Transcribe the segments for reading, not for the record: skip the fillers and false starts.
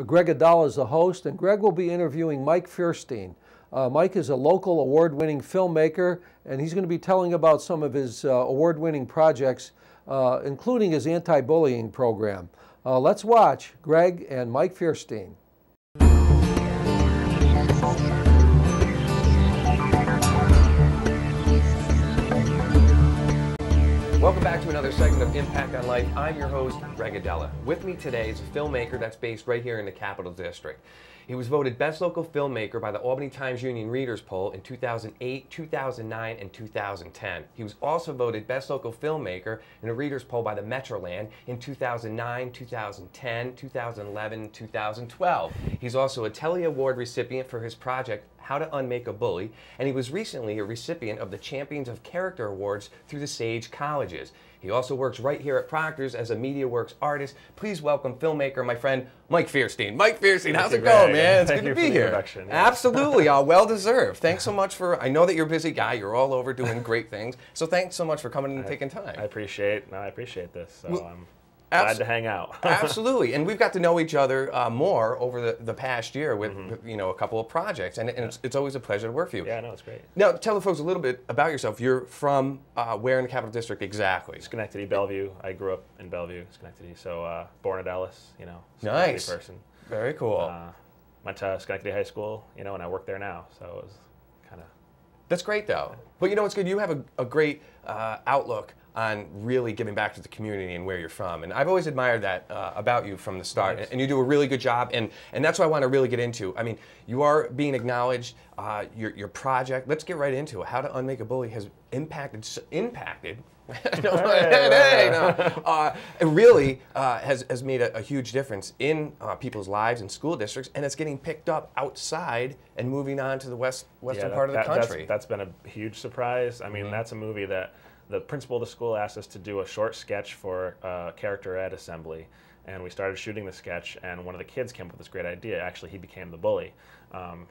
Greg Aidala is the host, and Greg will be interviewing Mike Feurstein. Mike is a local award-winning filmmaker, and he's going to be telling about some of his award-winning projects, including his anti-bullying program. Let's watch Greg and Mike Feurstein. Welcome back to another segment of Impact on Life. I'm your host, Greg Aidala. With me today is a filmmaker that's based right here in the Capital District. He was voted Best Local Filmmaker by the Albany Times-Union Readers Poll in 2008, 2009, and 2010. He was also voted Best Local Filmmaker in a Readers Poll by the Metroland in 2009, 2010, 2011, 2012. He's also a Telly Award recipient for his project, How to Unmake a Bully, and he was recently a recipient of the Champions of Character Awards through the Sage Colleges. He also works right here at Proctors as a MediaWorks artist. Please welcome filmmaker, my friend, Mike Feurstein. Mike Feurstein, how's it going, man? It's good to be here. Yeah. Absolutely, well deserved. Thanks so much for, I know that you're a busy guy, you're all over doing great things, so thanks so much for coming and taking time. I appreciate this, so I'm glad to hang out. Absolutely, and we've got to know each other more over the past year with you know, a couple of projects, and it's always a pleasure to work for you. Yeah, no, it's great. Now, tell the folks a little bit about yourself. You're from where in the Capital District exactly? Schenectady, Bellevue. I grew up in Bellevue, Schenectady, so born at Ellis, you know, nice person. Very cool. Went to Schenectady High School, you know, and I work there now, so it was kind of... That's great, though. But you know what's good? You have a great outlook on really giving back to the community and where you're from. And I've always admired that about you from the start. Nice. And you do a really good job, and that's what I want to really get into. I mean, you are being acknowledged, your project, let's get right into it. How to Unmake a Bully has impacted it really has made a huge difference in people's lives and school districts, and it's getting picked up outside and moving on to the western part of the country. That's been a huge surprise. I mean, that's a movie that the principal of the school asked us to do a short sketch for character ed assembly, and we started shooting the sketch, and one of the kids came up with this great idea. Actually, he became the bully.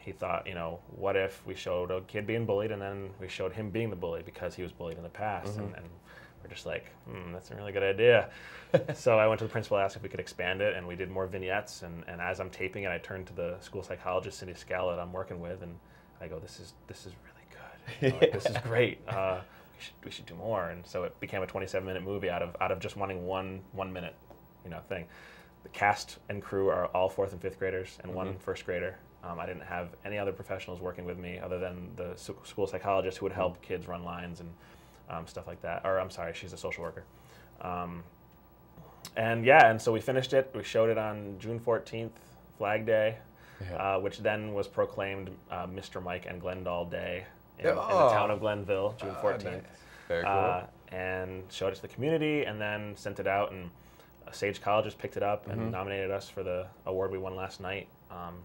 He thought, you know, what if we showed a kid being bullied and then we showed him being the bully because he was bullied in the past, and we're just like, that's a really good idea. So I went to the principal, asked if we could expand it, and we did more vignettes, and as I'm taping it, I turned to the school psychologist, Cindy Scala, I'm working with, and I go, this is really good. You know, like, this is great. We should do more, and so it became a 27-minute movie out of just wanting one minute, you know, thing. The cast and crew are all 4th and 5th graders and one 1st grader. I didn't have any other professionals working with me other than the school psychologist who would help kids run lines and stuff like that. Or I'm sorry, she's a social worker. And so we finished it. We showed it on June 14th, Flag Day, which then was proclaimed Mr. Mike and Glendale Day in the town of Glenville, June 14th. Nice. Very cool. And showed it to the community, and then sent it out, and Sage Colleges picked it up and nominated us for the award we won last night,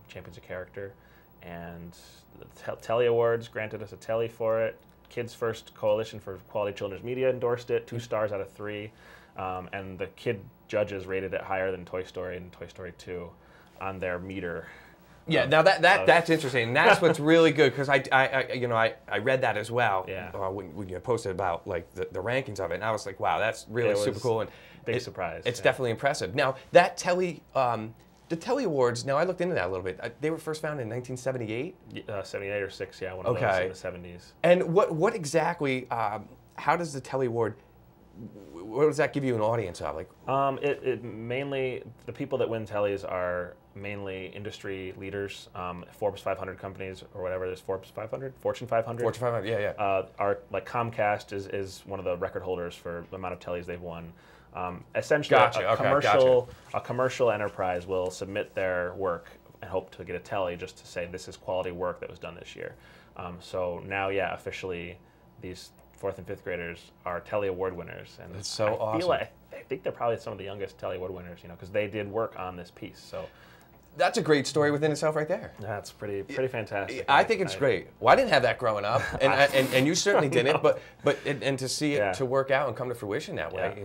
Champions of Character, and the Telly Awards granted us a Telly for it. Kids First Coalition for Quality Children's Media endorsed it, 2 stars out of 3, and the kid judges rated it higher than Toy Story and Toy Story 2 on their meter. Yeah, now that's interesting. And that's what's really good, because I read that as well. Yeah. When you posted about like the rankings of it, and I was like, wow, that's really super cool, and big surprise. It's definitely impressive. Now that Telly, the Telly Awards. Now I looked into that a little bit. They were first founded in 1978. 78 or 6, yeah, one of those in the 70s. And what exactly? How does the Telly Award? What does that give you an audience of? Like, it mainly, the people that win Tellys are mainly industry leaders, Forbes 500 companies or whatever. There's Forbes 500, Fortune 500. Fortune 500, yeah. Like Comcast is one of the record holders for the amount of Tellys they've won. Essentially, a commercial enterprise will submit their work and hope to get a Telly just to say this is quality work that was done this year. So now, officially, these 4th and 5th graders are Telly Award winners, and it's so awesome. I think they're probably some of the youngest Telly Award winners, you know, because they did work on this piece. So that's a great story within itself, right there. That's pretty fantastic. I think it's great. Well, I didn't have that growing up, and you certainly didn't. But to see it to work out and come to fruition that way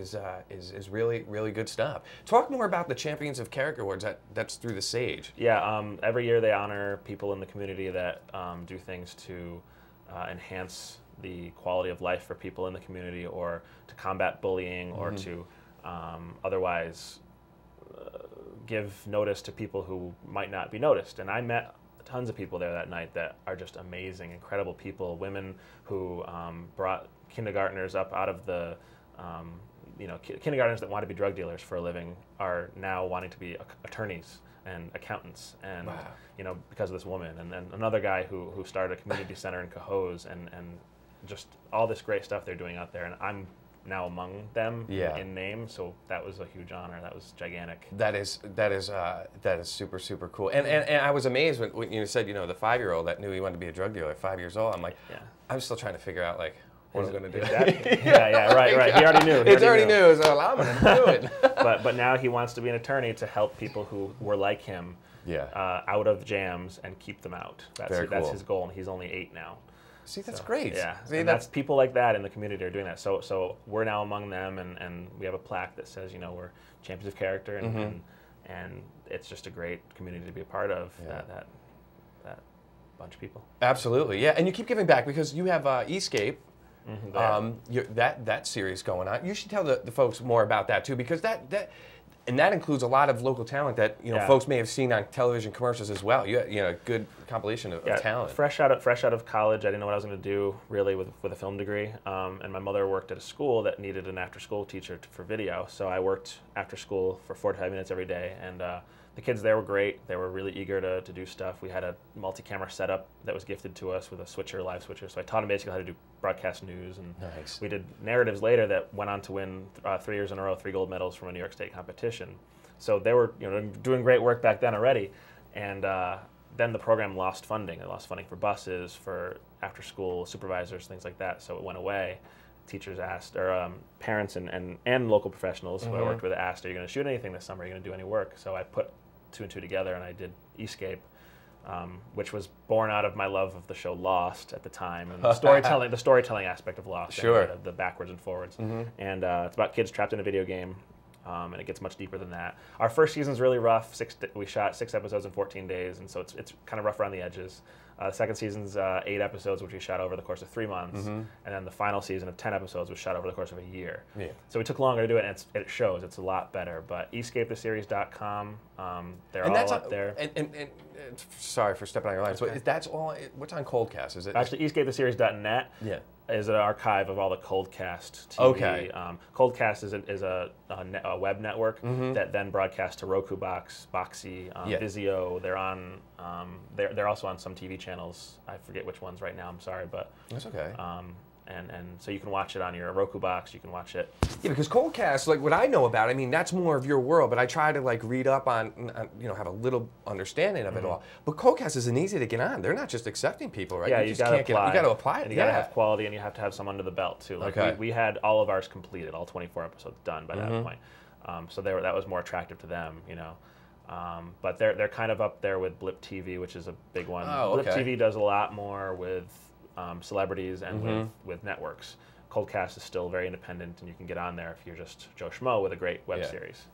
is really good stuff. Talk more about the Champions of Character Awards. That's through the Sage. Yeah. Every year they honor people in the community that do things to enhance the quality of life for people in the community, or to combat bullying, or to otherwise give notice to people who might not be noticed. And I met tons of people there that night that are just amazing, incredible people, women who brought kindergartners up out of the, kindergartners that want to be drug dealers for a living are now wanting to be attorneys and accountants, and wow. Because of this woman. And then another guy who started a community center in Cohoes, and just all this great stuff they're doing out there. And I'm now among them in name, so that was a huge honor. That was gigantic. That is super, super cool. And I was amazed when you said, the 5-year-old that knew he wanted to be a drug dealer at 5 years old. I'm like, I'm still trying to figure out like what I'm going to do. Right. He already knew. He already knew. So I'm going to do it. but now he wants to be an attorney to help people who were like him out of jams and keep them out. That's his goal, and he's only 8 now. See, that's great. Yeah, see, that's people like that in the community are doing that. So we're now among them, and we have a plaque that says, we're champions of character, and it's just a great community to be a part of. Yeah. That bunch of people. Absolutely, yeah. And you keep giving back because you have Escape. That series going on. You should tell the folks more about that too, because that includes a lot of local talent that folks may have seen on television commercials as well. A good compilation of talent. Fresh out of college, I didn't know what I was going to do really with a film degree. And my mother worked at a school that needed an after-school teacher for video, so I worked after school for 45 minutes every day. And the kids there were great. They were really eager to do stuff. We had a multi-camera setup that was gifted to us with a live switcher. So I taught them basically how to do broadcast news. And we did narratives later that went on to win 3 years in a row, 3 gold medals from a New York State competition. So they were doing great work back then already. And then the program lost funding. It lost funding for buses, for after-school supervisors, things like that. So it went away. Teachers asked, or parents and local professionals who I worked with asked, are you going to shoot anything this summer? Are you going to do any work? So I put 2 and 2 together, and I did Escape, which was born out of my love of the show Lost at the time, and the storytelling aspect of Lost. Sure. Anyway, the backwards and forwards. And it's about kids trapped in a video game, and it gets much deeper than that. Our first season's really rough. We shot 6 episodes in 14 days, and so it's kind of rough around the edges. The second season's 8 episodes, which we shot over the course of 3 months, and then the final season of 10 episodes was shot over the course of a year. Yeah. So we took longer to do it, and it shows. It's a lot better. But escapetheseries.com, they're all up there. And sorry for stepping on your line. So that's all. What's on Coldcast? Is it actually escapetheseries.net? Yeah. Is an archive of all the Coldcast TV. Okay. Coldcast is a web network that then broadcasts to Roku Box, Boxy, Vizio. They're on. They're also on some TV channels. I forget which ones right now. I'm sorry, but that's okay. And so you can watch it on your Roku box. You can watch it. Yeah, because Coldcast, like what I know about, I mean, that's more of your world. But I try to like read up on, have a little understanding of it all. But Coldcast isn't easy to get on. They're not just accepting people, right? Yeah, you got to apply. You got to apply it. And you got to have quality, and you have to have some under the belt too. Like we had all of ours completed, all 24 episodes done by that point. So that was more attractive to them, But they're kind of up there with Blip TV, which is a big one. Oh, okay. Blip TV does a lot more with celebrities and with networks. Coldcast is still very independent, and you can get on there if you're just Joe Schmo with a great web series.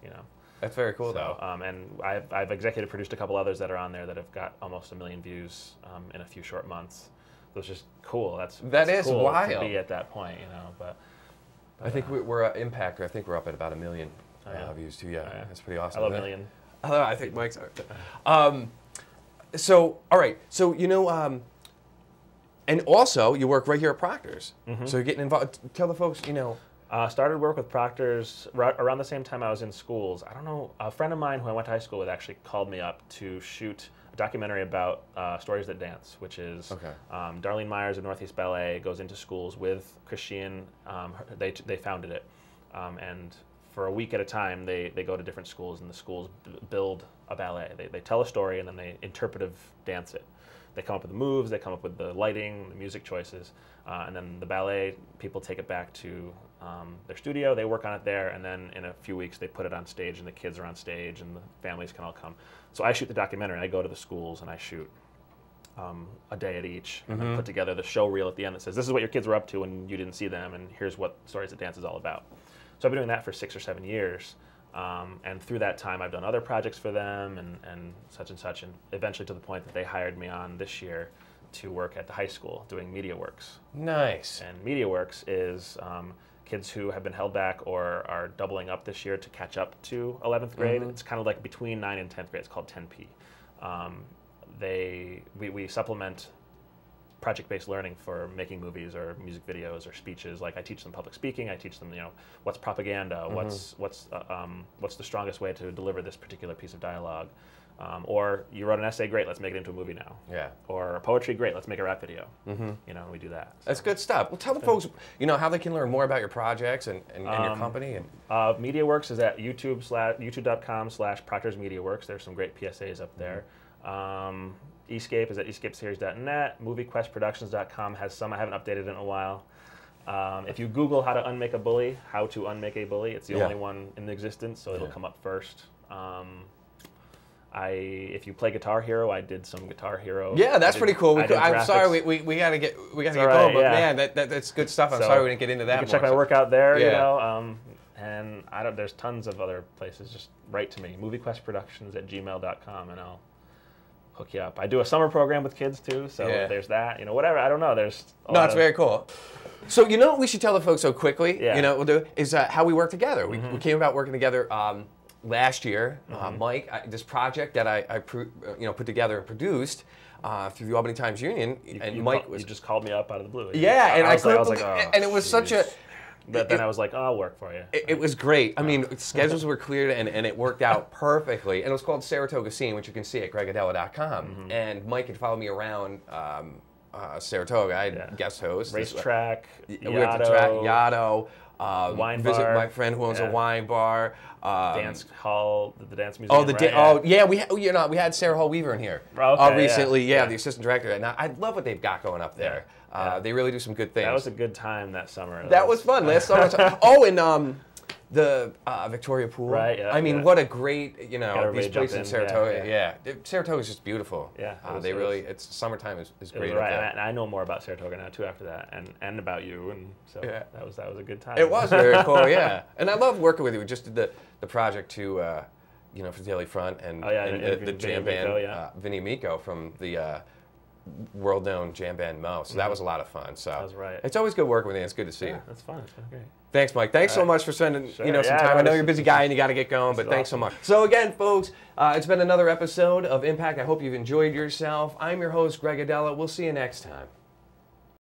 That's very cool, though. And I've executive produced a couple others that are on there that have got almost 1 million views in a few short months. So it's just cool. That is cool wild to be at that point, But I think we're Impact. I think we're up at about 1 million views too. Yeah, that's pretty awesome. I love 1 million. I think Mike's. So all right. So and also you work right here at Proctors. So you're getting involved. Tell the folks. Started work with Proctors around the same time I was in schools. I don't know. A friend of mine who I went to high school with actually called me up to shoot a documentary about Stories That Dance, which is Darlene Myers of Northeast Ballet goes into schools with Chris Sheehan. They founded it, and for a week at a time, they go to different schools, and the schools build a ballet. They tell a story, and then they interpretive dance it. They come up with the moves, they come up with the lighting, the music choices, and then the ballet people take it back to their studio, they work on it there, and then in a few weeks they put it on stage, and the kids are on stage, and the families can all come. So I shoot the documentary, and I go to the schools, and I shoot a day at each, and then put together the show reel at the end that says, this is what your kids were up to when you didn't see them, and here's what Stories That Dance is all about. So I've been doing that for 6 or 7 years. And through that time, I've done other projects for them and such, and eventually to the point that they hired me on this year to work at the high school doing MediaWorks. Nice. And MediaWorks is kids who have been held back or are doubling up this year to catch up to 11th grade. It's kind of like between 9th and 10th grade. It's called 10P. We supplement project-based learning for making movies or music videos or speeches. Like I teach them public speaking. I teach them, what's propaganda, what's the strongest way to deliver this particular piece of dialogue. Or you wrote an essay, great, let's make it into a movie now. Yeah. Or poetry, great, let's make a rap video. We do that. So. That's good stuff. Well, tell the folks, how they can learn more about your projects and your company. And MediaWorks is at youtube.com/ProctorsMediaWorks. There's some great PSAs up there. Escape is at escapeseries.net. MovieQuestProductions.com has some I haven't updated in a while. If you Google how to unmake a bully, it's the only one in existence, so it'll come up first. If you play Guitar Hero, I did some Guitar Hero. Yeah, that's pretty cool. I'm sorry, we gotta get going, but man, that's good stuff. I'm sorry we didn't get into that. You can check my work out there, and there's tons of other places. Just write to me, MovieQuestProductions@gmail.com, and I'll hook you up. I do a summer program with kids too, so there's that. Whatever. I don't know. There's it's very cool. So what we should tell the folks so quickly. We'll do is how we work together. We came about working together last year. Mike, this project that I put together and produced through the Albany Times-Union, you just called me up out of the blue. Yeah, and I was like, and it was such a. But then I was like, I'll work for you. It was great. I mean, schedules were cleared and it worked out perfectly. And it was called SARATOGA Scene, which you can see at gregadela.com. And Mike had followed me around Saratoga. I had guest hosts. Racetrack, Yaddo. Wine visit bar. My friend who owns a wine bar. Dance hall, the dance museum. We had Sarah Hall Weaver in here recently. The assistant director. And I love what they've got going up there. They really do some good things. That was a good time that summer. That was fun last summer. And the Victoria Pool. Right. Yeah, I mean, what a great these places in Saratoga. Saratoga is just beautiful. Yeah. It's summertime is great. Right. And I know more about Saratoga now too after that, and about you, and so that was a good time. It was very cool. Yeah. And I love working with you. We just did the project to for the Daily Front and the jam band Vinny Miko from the world-known jam band Mo. So that was a lot of fun. So that was right. It's always good working with you. It's good to see you. That's fun. It's been great. Thanks, Mike. Thanks so much for spending some time. I know you're a busy guy and you got to get going, but thanks so much. So again, folks, it's been another episode of Impact. I hope you've enjoyed yourself. I'm your host, Greg Aidala. We'll see you next time.